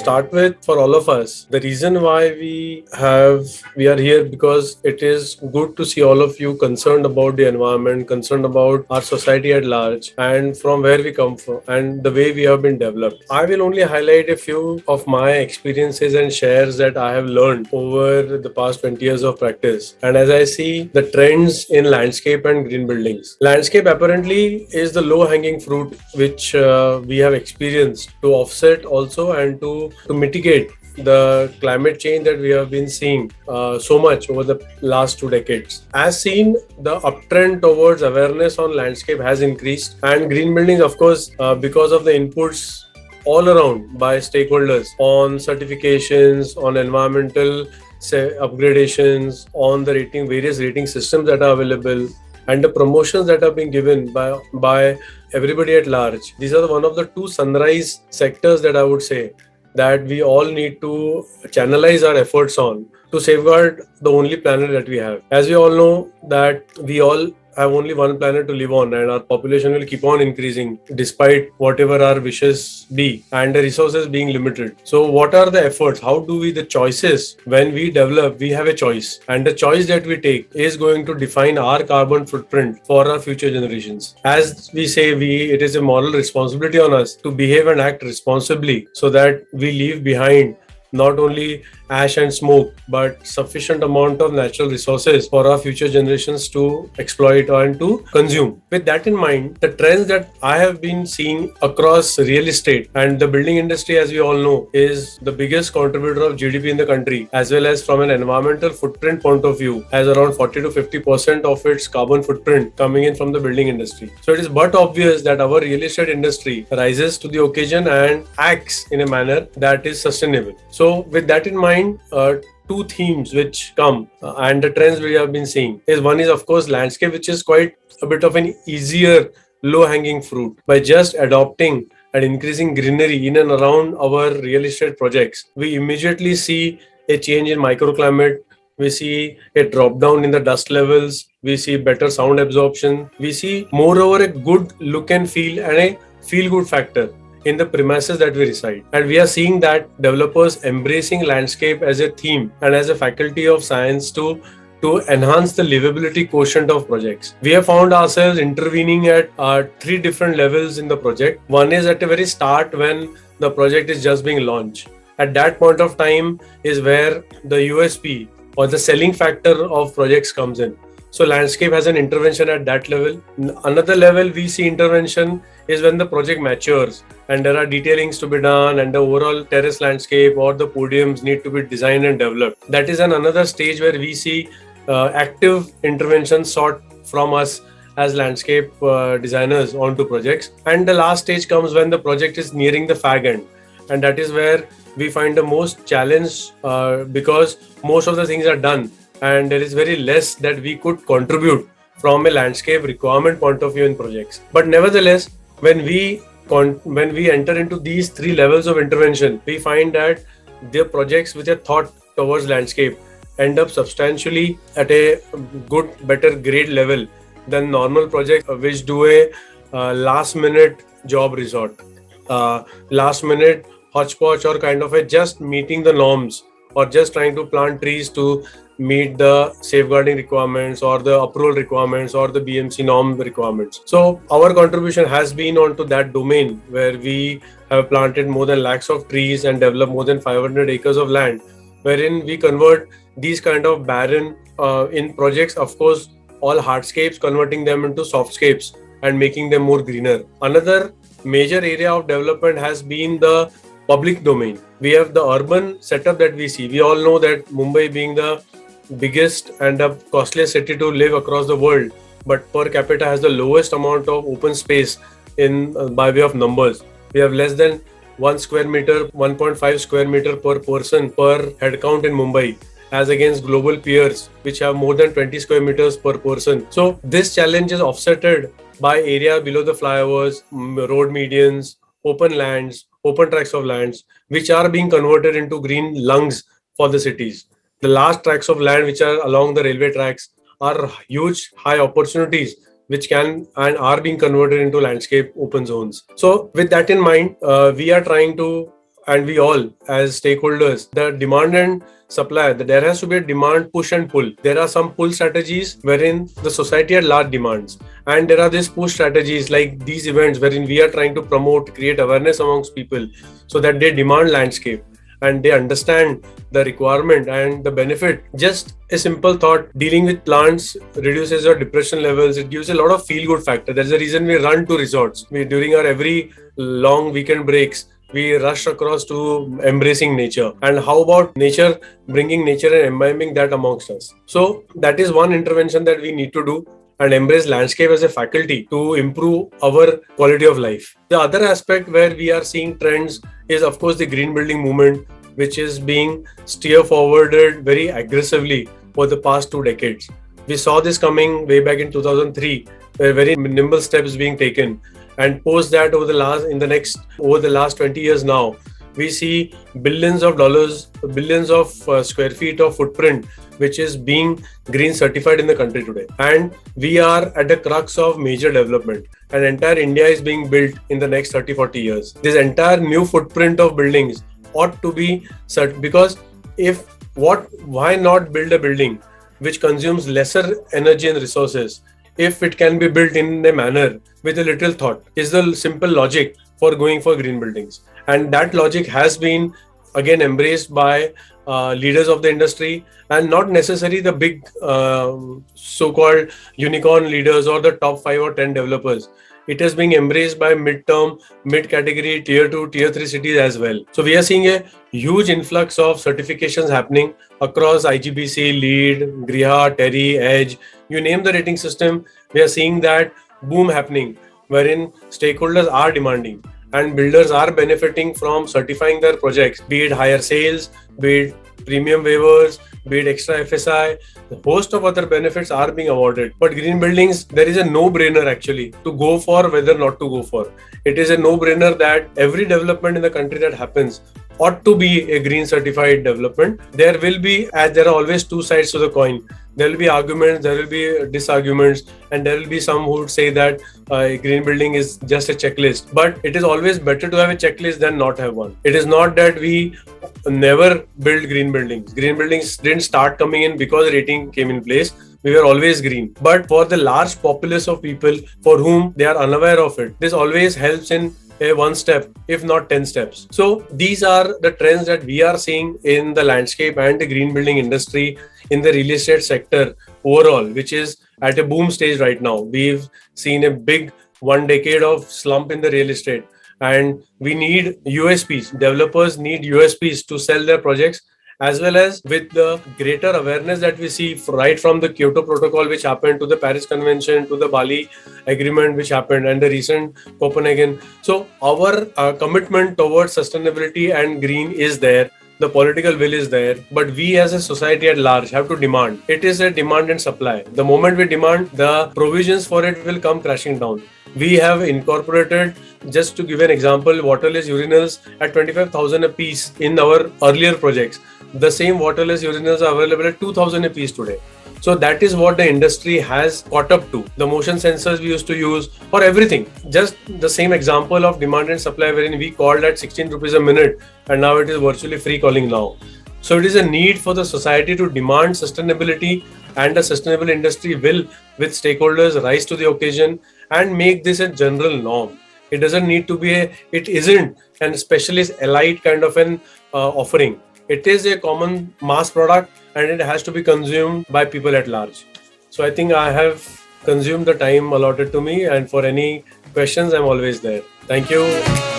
start with, for all of us, the reason why we are here because it is good to see all of you concerned about the environment, concerned about our society at large, and from where we come from and the way we have been developed. I will only highlight a few of my experiences and shares that I have learned over the past 20 years of practice. And as I see the trends in landscape and green buildings, landscape apparently is the low-hanging fruit which we have experienced to offset also and to mitigate the climate change that we have been seeing so much over the last 2 decades. As seen, the uptrend towards awareness on landscape has increased, and green buildings, of course, because of the inputs all around by stakeholders on certifications, on environmental upgradations, on the various rating systems that are available, and the promotions that are being given by everybody at large. These are one of the two sunrise sectors that I would say that we all need to channelize our efforts on to safeguard the only planet that we have. As we all know that we all have only one planet to live on, and our population will keep on increasing despite whatever our wishes be, and the resources being limited. So what are the efforts? How do we the choices? When we develop, we have a choice, and the choice that we take is going to define our carbon footprint for our future generations. As we say, it is a moral responsibility on us to behave and act responsibly so that we leave behind not only ash and smoke, but sufficient amount of natural resources for our future generations to exploit and to consume. With that in mind, the trends that I have been seeing across real estate and the building industry, as we all know, is the biggest contributor of GDP in the country, as well as from an environmental footprint point of view, has around 40 to 50% of its carbon footprint coming in from the building industry. So it is but obvious that our real estate industry rises to the occasion and acts in a manner that is sustainable. So with that in mind, two themes which come and the trends we have been seeing is, one is of course landscape, which is quite a bit of an easier low-hanging fruit. By just adopting and increasing greenery in and around our real estate projects, we immediately see a change in microclimate. We see a drop down in the dust levels. We see better sound absorption. We see moreover a good look and feel and a feel-good factor in the premises that we reside. And we are seeing that developers embracing landscape as a theme and as a faculty of science to enhance the livability quotient of projects. We have found ourselves intervening at 3 different levels in the project. One is at the very start when the project is just being launched. At that point of time is where the USP or the selling factor of projects comes in. So landscape has an intervention at that level. Another level we see intervention is when the project matures and there are detailings to be done and the overall terrace landscape or the podiums need to be designed and developed. That is another stage where we see active intervention sought from us as landscape designers onto projects. And the last stage comes when the project is nearing the fag end. And that is where we find the most challenge because most of the things are done and there is very less that we could contribute from a landscape requirement point of view in projects. But nevertheless, when we enter into these 3 levels of intervention, we find that the projects which are thought towards landscape end up substantially at a good, better grade level than normal projects which do a last minute job resort, last minute hodgepodge, or kind of a just meeting the norms or just trying to plant trees to meet the safeguarding requirements or the approval requirements or the BMC norm requirements. So our contribution has been onto that domain where we have planted more than lakhs of trees and developed more than 500 acres of land, wherein we convert these kind of barren in projects, of course, all hardscapes, converting them into softscapes and making them more greener. Another major area of development has been the public domain. We have the urban setup that we see. We all know that Mumbai being the biggest and the costliest city to live across the world, but per capita has the lowest amount of open space in by way of numbers. We have less than 1 square meter, 1.5 square meter per person per head count in Mumbai, as against global peers which have more than 20 square meters per person. So this challenge is offsetted by area below the flyovers, road medians, open lands, open tracts of lands, which are being converted into green lungs for the cities. The last tracts of land which are along the railway tracks are huge, high opportunities which can and are being converted into landscape open zones. So with that in mind, we are trying to and we all as stakeholders, the demand and supply, there has to be a demand push and pull. There are some pull strategies wherein the society at large demands, and there are these push strategies like these events wherein we are trying to promote, create awareness amongst people so that they demand landscape and they understand the requirement and the benefit. Just a simple thought, dealing with plants reduces your depression levels. It gives a lot of feel good factor. That's the reason we run to resorts. During our every long weekend breaks, we rush across to embracing nature. And how about nature, bringing nature and imbibing that amongst us? So that is one intervention that we need to do, and embrace landscape as a faculty to improve our quality of life. The other aspect where we are seeing trends is, of course, the green building movement, which is being steer forwarded very aggressively for the past 2 decades. We saw this coming way back in 2003, where very nimble steps being taken. And post that over the last 20 years now, we see billions of dollars, billions of square feet of footprint, which is being green certified in the country today. And we are at the crux of major development. And entire India is being built in the next 30-40 years. This entire new footprint of buildings ought to be certain, because why not build a building which consumes lesser energy and resources if it can be built in a manner with a little thought, is the simple logic for going for green buildings. And that logic has been again embraced by leaders of the industry, and not necessarily the big so-called unicorn leaders or the top 5 or 10 developers. It is being embraced by mid-category, tier 2, tier 3 cities as well. So we are seeing a huge influx of certifications happening across IGBC, LEED, Griha, TERI, EDGE. You name the rating system, we are seeing that boom happening, wherein stakeholders are demanding and builders are benefiting from certifying their projects, be it higher sales, be it premium waivers, be it extra FSI. The host of other benefits are being awarded. But green buildings, there is a no-brainer actually to go for, whether not to go for. It is a no-brainer that every development in the country that happens ought to be a green certified development. There will be, as there are always two sides to the coin, there will be arguments, there will be disarguments, and there will be some who would say that green building is just a checklist. But it is always better to have a checklist than not have one. It is not that we never build green buildings. Green buildings didn't start coming in because rating came in place. We were always green. But for the large populace of people for whom they are unaware of it, this always helps in a 1 step, if not 10 steps. So these are the trends that we are seeing in the landscape and the green building industry in the real estate sector overall, which is at a boom stage right now. We've seen a big 1 decade of slump in the real estate, and we need USPs. Developers need USPs to sell their projects, as well as with the greater awareness that we see right from the Kyoto Protocol, which happened, to the Paris Convention, to the Bali Agreement, which happened, and the recent Copenhagen. So our commitment towards sustainability and green is there. The political will is there, but we as a society at large have to demand. It is a demand and supply. The moment we demand, the provisions for it will come crashing down. We have incorporated, just to give an example, waterless urinals at 25,000 a piece in our earlier projects. The same waterless urinals are available at 2,000 a piece today. So that is what the industry has caught up to. The motion sensors we used to use for everything. Just the same example of demand and supply, wherein we called at 16 rupees a minute, and now it is virtually free calling now. So it is a need for the society to demand sustainability, and the sustainable industry will, with stakeholders, rise to the occasion and make this a general norm. It doesn't need to be it isn't an specialist elite kind of an offering. It is a common mass product, and it has to be consumed by people at large. So I think I have consumed the time allotted to me, and for any questions, I'm always there. Thank you.